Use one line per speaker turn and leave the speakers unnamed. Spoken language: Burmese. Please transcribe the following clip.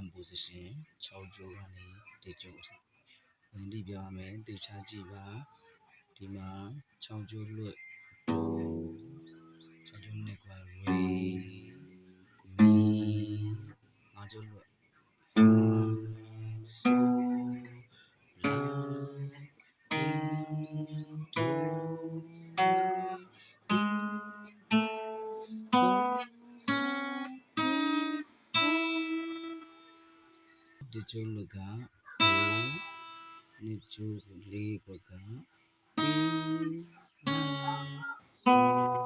hand position 6ကျိုးကနေ1ကျိုးဝင်ဒီပြောရမယ်တေချာကြည့်ပါဒီမှာ6ကျိုးလွတ်6ကျိုးနဲ့ကွာ re mi 5ကျိုးလွတ် so la do ဒီကျိုးလွတ်က o နှစ်ကျိုး4ကွက်က e ဆို